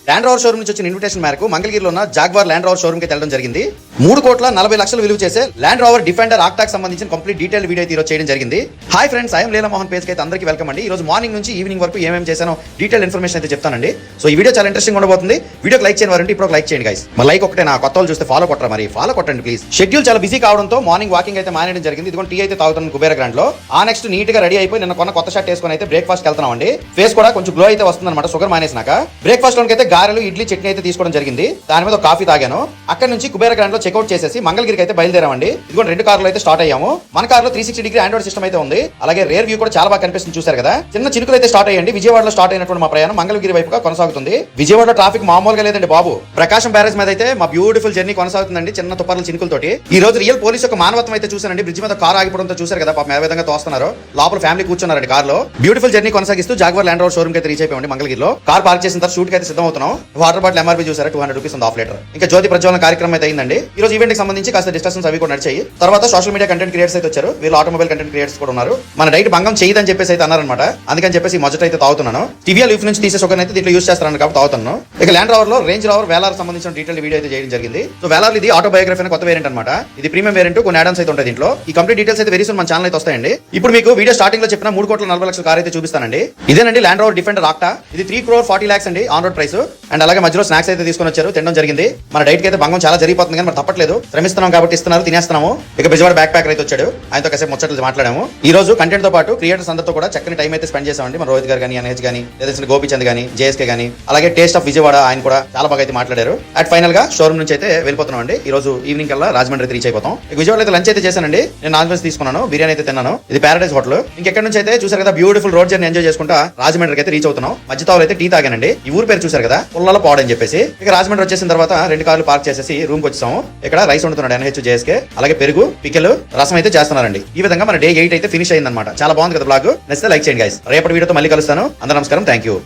Land rover showroom నుంచి వచ్చిన invitation మేరకు మంగళగిరిలో ఉన్న జాగ్వార్ ల్యాండ్ రోవర్ షోరూమ్ కి వెళ్ళడం జరిగింది. 3,40,00,000 విలువ చేసే ల్యాండ్ రోవర్ డిఫెండర్ ఆక్టాక్ సంబంధించిన కంప్లీట్ డీటెయిల్ వీడియో ఈరోజు చేయడం జరిగింది. Hi friends, I'm Leela Mohan page కి అయితే అందరికీ వెల్కమ్ అండి. ఈ రోజు మార్నింగ్ నుంచి ఈవినింగ్ వరకు ఏమేమి చేశానో డీటెయిల్ ఇన్ఫర్మేషన్ అయితే చెప్తానండి. సో ఈ వీడియో చాలా ఇంట్రెస్టింగ్ ఉండబోతుంది. వీడియోకి లైక్ చేయని వారంటే ఇప్పుడు లైక్ చేయండి గైస్. మరి లైక్ ఒకటే, నా కొత్త వాళ్ళు చూస్తే ఫాలో కొట్టరా, మరి ఫాలో కొట్టండి ప్లీజ్. షెడ్యూల్ చాలా బిజీ కావడంతో మార్నింగ్ వాకింగ్ అయితే మానేయడం జరిగింది. ఇదిగో టీ అయితే తాగుతాను కుబేర గ్రాండ్ లో. ఆ నెక్స్ట్ నీట్ గా రెడీ అయిపోయి నిన్న కొత్త షర్ట్ వేసుకొని అయితే బ్రేక్ఫాస్ట్ వెళ్తున్నాం అండి. ఫేస్ కూడా కొంచెం గ్లో అయితే వస్తుంది అనమాట షుగర్ మానేసినాక. బ్రేక్ఫాస్ట్ లోకి అయితే గారెలు, ఇడ్లీ, చట్నీ అయితే తీసుకోవడం జరిగింది. దాని మీద కాఫీ తాగాను. అక్కడ నుంచి కుబేర గ్రాండ్ లో చెక్అౌట్ చేసేసి మంగళగిరికి అయితే బయలుదేరామండి. ఇదిగో 2 కార్లు అయితే స్టార్ట్ అయ్యాము. మన కార్లో 360 డిగ్రీ ఆండ్రాయిడ్ సిస్టమ్ అయితే ఉంది. అలాగే రేర్ వ్యూ కూడా చాలా బాగా కనిపిస్తుంది, చూసారు కదా. చిన్న చినుకులు అయితే స్టార్ట్ అయ్యండి. విజయవాడలో స్టార్ట్ అయినటువంటి మా ప్రయాణం మంగళగిరి వైపుగా కొనసాగుతుంది. విజయవాడలో ట్రాఫిక్ మామూలుగా లేదండి బాబు. ప్రకాశం బ్యారేజ్ మీద అయితే మా బ్యూటిఫుల్ జర్నీ కొనసాగుతుందండి, చిన్న తుపార్ల చినుకులతోటి. ఈ రోజు రియల్ పోలీస్ యొక్క మానవత్వం అయితే చూసానండి. బ్రిడ్జ్ మీద కార్ ఆగిపోవడంతో చూసారు కదా, పాపం ఏ విధంగా తోస్తున్నారు. లోపల ఫ్యామిలీ కూర్చున్నారండి కార్ లో. బ్యూటిఫుల్ జర్నీ కొనసాగిస్తూ జాగ్వార్ ల్యాండ్ రోవర్ షోరూమ్ అయితే రీచ్ అయిపోయింది మంగళగిరిలో. కార్ పార్క్ చేసిన తర్వాత షూట్ కి అయితే సిద్ధం అవుతున్నాం. వాటర్ బాటిల్ ఎంఆర్పీ చూసారా, 200 రూపీస్ ఉంది, హాఫ్ లీటర్. ఇంకా జ్యోతి ప్రజ్వలన కార్యక్రమం అయితే అయిందండి. ఈ రోజు ఈవెంట్ కి సంబంధించి కాస్త డిస్కషన్స్ అవి కూడా నడిచాయి. తర్వాత సోషల్ మీడియా కంటెంట్ క్రియేటర్స్ అయితే వచ్చారు. వీళ్ళు ఆటోమొబైల్ కంటెంట్ క్రియేటర్స్ కూడా ఉన్నారు. మన డైట్ భంగం చేయదని చెప్పేసి అయితే అన్నారనమాట. అందుకని చెప్పేసి మొదట అయితే తాగుతున్నాను. టీవీఎల్ లీఫ్ నుంచి తీసే షుగర్ అయితే దీంట్లో యూస్ చేస్తారని కాబట్టి తాగుతున్నాను. ఇక ల్యాండ్ రోవర్ లో రేంజ్ రోవర్ వేలార్ సంబంధించిన డీటెయిల్ వీడియో అయితే చేయడం జరిగింది. సో వేలార్ ఇది ఆటోబయోగ్రఫీ అనే కొత్త వేరియంట్ అనమాట. ఇది ప్రీమియం వేరియంట్, కొన్ని యాడన్స్ అయితే ఉంటాయి దీంట్లో. ఈ కంప్లీట్ డీటెయిల్స్ అయితే వెరీ సూన్ మన ఛానల్ అయితే వస్తాయండి. ఇప్పుడు మీకు వీడియో స్టార్టింగ్ లో చెప్పిన 3,40,00,000 కార్ అయితే చూపిస్తానండి. ఇదేనండి ల్యాండ్ రోవర్ డిఫెండర్ ఆక్టా. ఇది 3,40,00,000 అండి ఆన్ రోడ్ ప్రైస్. అండ్ అలాగే మధ్యలో స్నాక్స్ అయితే తీసుకొని వచ్చారు, తినడం జరిగింది. మన డైట్ కి అయితే భంగం చాలా జరిగిపోతుంది, కానీ మరి తప్పట్లేదు. శ్రమిస్తున్నాం కాబట్టి ఇస్తున్నారు, తినేస్తున్నాము. ఇక బిజవాడ బ్యాక్ ప్యాకర్ అయితే వచ్చాడు, ఆయనతో కాసేపు ముచ్చట్లు మాట్లాడాము. ఈ రోజు కంటెంట్ తో పాటు క్రియేటర్స్ అందరితో కూడా చక్కని టైం అయితే స్పెండ్ చేసామండి. మన రోహిత్ గారు కానీ, ఎన్హెచ్ కానీ, లేదా గోపిచంద్ కానీ, జేఎస్కే కానీ, అలాగే టేస్ట్ ఆఫ్ విజయవాడ ఆయన కూడా చాలా బాగా అయితే మాట్లాడారు. అట్ ఫైనల్ గా షోరూమ్ నుంచి అయితే వెళ్ళిపోతున్నాం అండి. ఈ రోజు ఈవినింగ్ కల్లా రాజమండ్రి రీచ్ అయిపోతాం. విజయవాడ అయితే లంచ్ అయితే చేశానండి. నేను నాన్ వెజ్ తీసుకున్నాను, బిర్యానీ అయితే తిన్నాను. ఇది పారడైజ్ హోటల్. ఇంకెక్కడ నుంచి అయితే చూసారు కదా, బ్యూటిఫుల్ రోడ్ జర్నీ ఎంజాయ్ చేసుకుంటా రాజమండ్రికి అయితే రీచ్ అవుతున్నాం. మధ్యతో అయితే టీ తాగానండి. ఈ ఊరు పేరు చూసారు కదా, పుల్లాల పాడు అని చెప్పేసి. ఇక రాజమండ్రి వచ్చేసిన తర్వాత 2 కార్లు పార్క్ చేసేసి రూమ్ కి వచ్చాము. ఇక్కడ రైస్ వండుతున్నాడు ఎన్హెచ్, జేఎస్కే. అలాగే పెరుగు, పికెల్, రసం అయితే చేస్తున్నారండి. ఈ విధంగా మన డే 8 అయితే ఫినిష్ అయిందన్నమాట. చాలా బాగుంది కదా బ్లాగ్. నచ్చితే లైక్ చేయండి గైస్. రేపటి వీడియోతో మళ్ళీ కలుస్తాను. అందరూ నమస్కారం, థ్యాంక్ యూ.